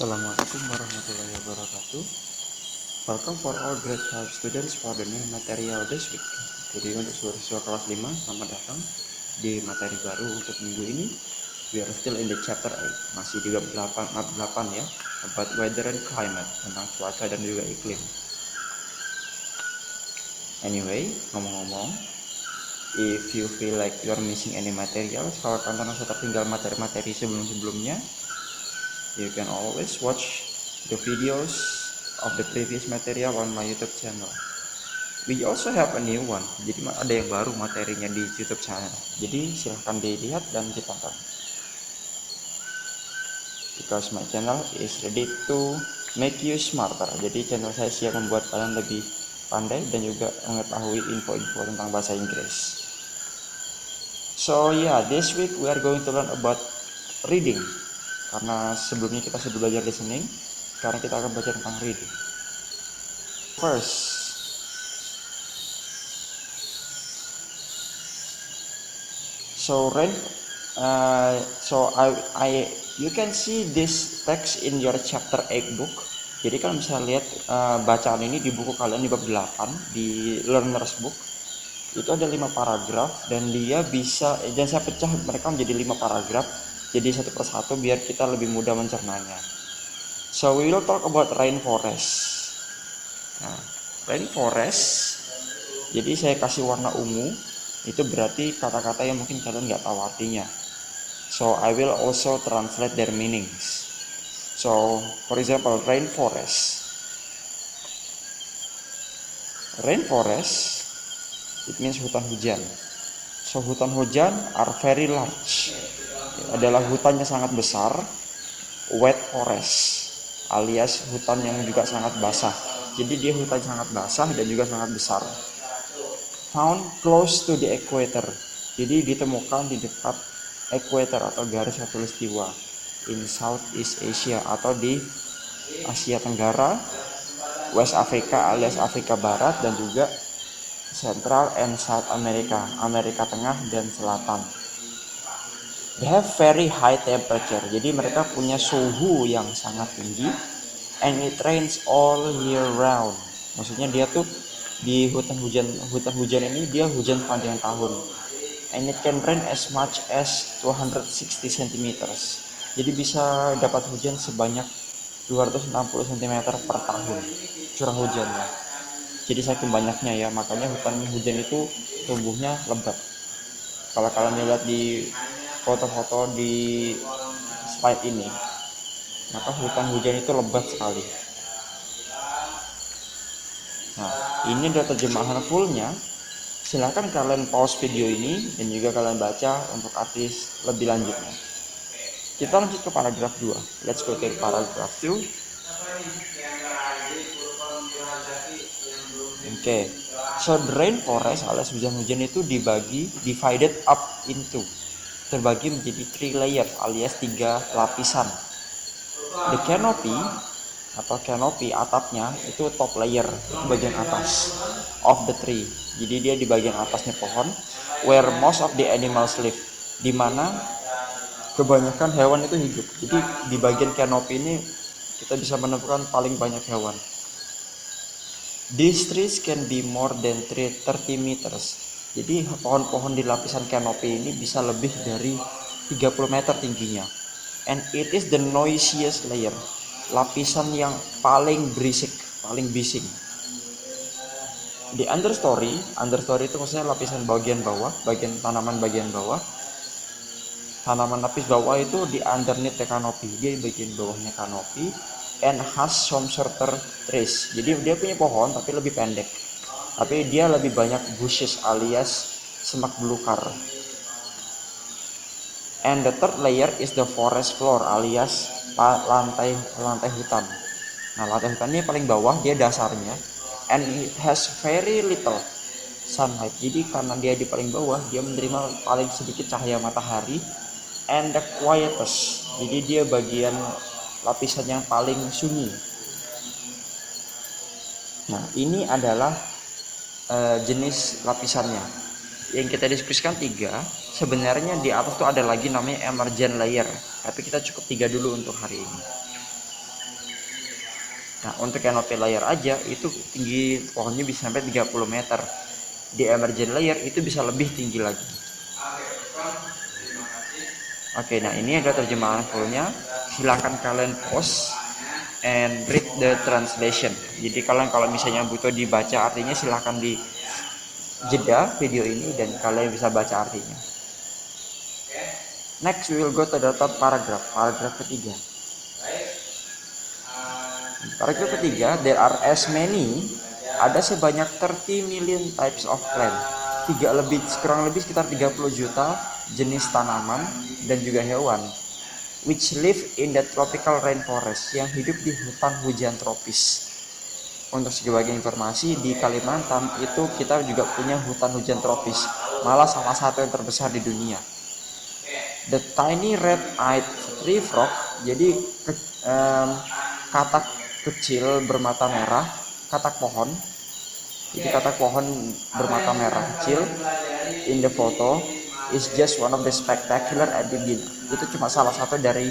Assalamualaikum warahmatullahi wabarakatuh. Welcome for all grade 5 students for the new material this week. Jadi untuk siswa kelas 5, selamat datang di materi baru untuk minggu ini. We are still in the chapter 8, masih di bab 8 ya, about weather and climate, tentang cuaca dan juga iklim. Anyway, ngomong-ngomong, if you feel like you are missing any materials, kalau kalian merasa tertinggal materi-materi sebelum-sebelumnya, you can always watch the videos of the previous material on my YouTube channel. We also have a new one. Jadi ada yang baru materinya di YouTube channel. Jadi silahkan dilihat dan ditonton. Because my channel is ready to make you smarter. Jadi channel saya siap membuat kalian lebih pandai dan juga mengetahui info-info tentang bahasa Inggris. So yeah, this week we are going to learn about reading. Karena sebelumnya kita sudah belajar listening, sekarang kita akan belajar tentang reading. First, you can see this text in your chapter 8 book. Jadi kalian bisa lihat bacaan ini di buku kalian di bab 8 di learner's book. Itu ada 5 paragraf dan dia bisa, dan saya pecah mereka menjadi 5 paragraf. Jadi satu persatu biar kita lebih mudah mencernanya. So we will talk about rainforest. Nah, rainforest. Jadi saya kasih warna ungu. Itu berarti kata-kata yang mungkin kalian nggak tahu artinya. So I will also translate their meanings. So for example, rainforest. Rainforest, it means hutan hujan. So hutan hujan are very large. Adalah hutannya sangat besar, wet forest alias hutan yang juga sangat basah. Jadi dia hutan sangat basah dan juga sangat besar. Found close to the equator. Jadi ditemukan di dekat equator atau garis khatulistiwa in Southeast Asia atau di Asia Tenggara, West Africa alias Afrika Barat dan juga Central and South America, Amerika Tengah dan Selatan. They have very high temperature. Jadi mereka punya suhu yang sangat tinggi. And it rains all year round. Maksudnya dia tuh di hutan hujan ini dia hujan sepanjang tahun. And it can rain as much as 260 cm. Jadi bisa dapat hujan sebanyak 260 cm per tahun curah hujannya. Jadi saking banyaknya ya, makanya hutan hujan itu tumbuhnya lebat. Kalau kalian lihat di foto-foto di slide ini, maka hutan hujan itu lebat sekali. Nah, ini adalah terjemahan fullnya. Silahkan kalian pause video ini dan juga kalian baca untuk artis lebih lanjutnya. Kita lanjut ke paragraf 2. Let's go to paragraph 2. Okay. So the rainforest alias hujan-hujan itu divided up into, terbagi menjadi 3 layers alias 3 lapisan. The canopy atau canopy atapnya itu top layer, itu bagian atas of the tree. Jadi dia di bagian atasnya pohon, where most of the animals live, di mana kebanyakan hewan itu hidup. Jadi di bagian canopy ini kita bisa menemukan paling banyak hewan. These trees can be more than 30 meters. Jadi pohon-pohon di lapisan canopy ini bisa lebih dari 30 meter tingginya. And it is the noisiest layer. Lapisan yang paling berisik, paling bising. The understory itu maksudnya lapisan bagian bawah, bagian tanaman bagian bawah. Tanaman lapis bawah itu di underneath the canopy. Dia di bagian bawahnya canopy. And has some shorter trees. Jadi dia punya pohon tapi lebih pendek. Tapi dia lebih banyak bushes alias semak belukar. And the third layer is the forest floor alias lantai hutan. Nah, lantai hutan ini paling bawah, dia dasarnya. And it has very little sunlight. Jadi karena dia di paling bawah, dia menerima paling sedikit cahaya matahari. And the quietest. Jadi dia bagian lapisan yang paling sunyi. Nah, ini adalah jenis lapisannya. Yang kita diskusikan 3. Sebenarnya di atas tuh ada lagi namanya emergent layer, tapi kita cukup 3 dulu untuk hari ini. Nah, untuk canopy layer aja itu tinggi pohonnya bisa sampai 30 meter. Di emergent layer itu bisa lebih tinggi lagi. Oke, nah ini adalah terjemahan fullnya. Silahkan kalian pause and read the translation. Jadi kalian kalau misalnya butuh dibaca artinya, silahkan di jeda video ini dan kalian bisa baca artinya. Next we will go to the third paragraph, paragraf ketiga. Paragraf ketiga, there are as many, ada sebanyak 30 million types of plant. Kurang lebih sekitar 30 juta jenis tanaman dan juga hewan which live in the tropical rainforest, yang hidup di hutan hujan tropis. Untuk sebagai informasi, di Kalimantan itu kita juga punya hutan hujan tropis, malah salah satu yang terbesar di dunia. The tiny red-eyed tree frog, jadi katak kecil bermata merah, katak pohon. Jadi katak pohon bermata merah kecil in the photo is just one of the spectacular amphibians. Itu cuma salah satu dari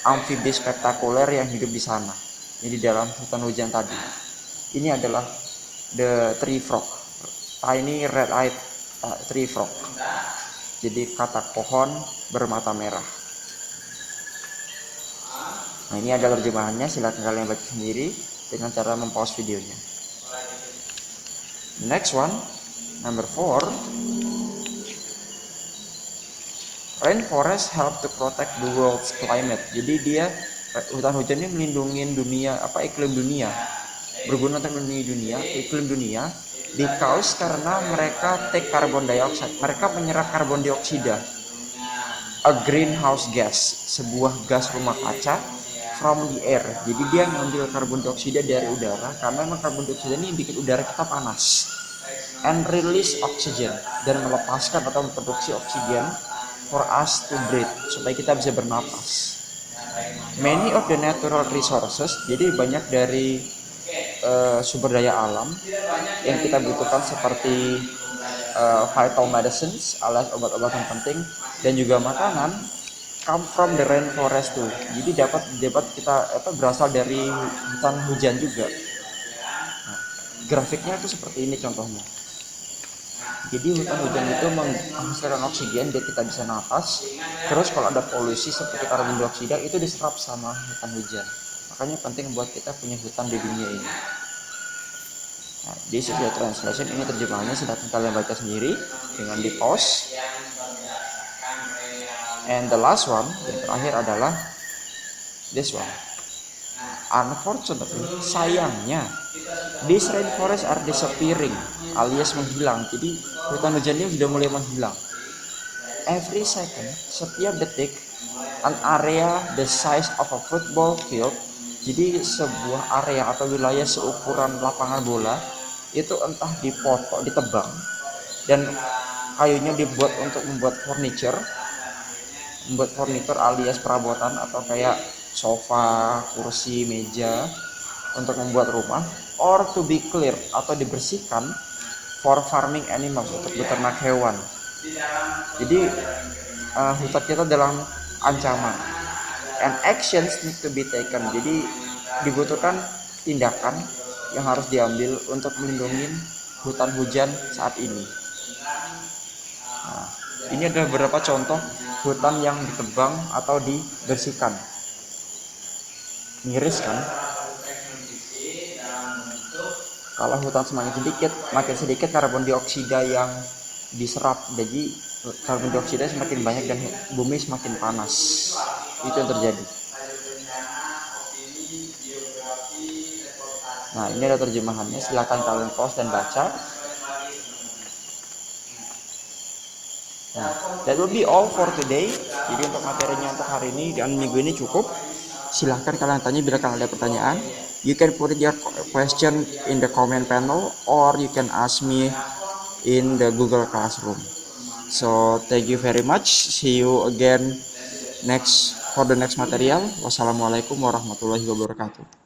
amfibi spektakuler yang hidup di sana. Jadi dalam hutan hujan tadi. Ini adalah the tree frog, tiny red-eyed tree frog. Jadi katak pohon bermata merah. Nah, ini ada terjemahannya, silakan kalian baca sendiri dengan cara mempause videonya. Next one, number 4. Rainforest help to protect the world's climate. Jadi hutan hujan ini melindungi iklim dunia. Berguna untuk melindungi iklim dunia. Because karena mereka take carbon dioxide. Mereka menyerap karbon dioksida. A greenhouse gas, sebuah gas rumah kaca from the air. Jadi dia mengambil karbon dioksida dari udara karena memang karbon dioksida ini bikin udara kita panas. And release oxygen, dan melepaskan atau memproduksi oksigen for us to breathe, supaya kita bisa bernapas. Many of the natural resources, jadi banyak dari sumber daya alam yang kita butuhkan seperti vital medicines alias obat-obatan penting dan juga makanan come from the rainforest too. Jadi dapat kita berasal dari hutan hujan juga. Nah, grafiknya itu seperti ini contohnya. Jadi hutan hujan itu menghasilkan oksigen dan kita bisa nafas. Terus kalau ada polusi seperti karbon dioksida itu diserap sama hutan hujan. Makanya penting buat kita punya hutan di dunia ini. Nah, this is the translation, ini terjemahannya, silahkan kalian baca sendiri dengan di pause. And the last one, yang terakhir adalah this one. Unfortunately, sayangnya, these rainforests are disappearing, alias menghilang. Jadi hutan hujan ini sudah mulai menghilang. Every second, setiap detik, an area the size of a football field, jadi sebuah area atau wilayah seukuran lapangan bola itu entah dipotong, ditebang, dan kayunya dibuat untuk membuat furniture alias perabotan atau kayak sofa, kursi, meja untuk membuat rumah, or to be cleared atau dibersihkan for farming animals, untuk beternak hewan. Jadi hutan kita dalam ancaman, and actions need to be taken. Jadi dibutuhkan tindakan yang harus diambil untuk melindungi hutan hujan saat ini. Nah, ini adalah beberapa contoh hutan yang ditebang atau dibersihkan. Miris kan? Kalau hutan makin sedikit karbon dioksida yang diserap. Jadi karbon dioksida semakin banyak dan bumi semakin panas. Itu yang terjadi. Nah, ini ada terjemahannya, silakan kalian pause dan baca. Nah, that will be all for today. Jadi untuk materinya untuk hari ini dan minggu ini cukup. Silahkan kalian tanya bila kalian ada pertanyaan. You can put your question in the comment panel or you can ask me in the Google Classroom. So thank you very much. See you again for the next material. Wassalamualaikum warahmatullahi wabarakatuh.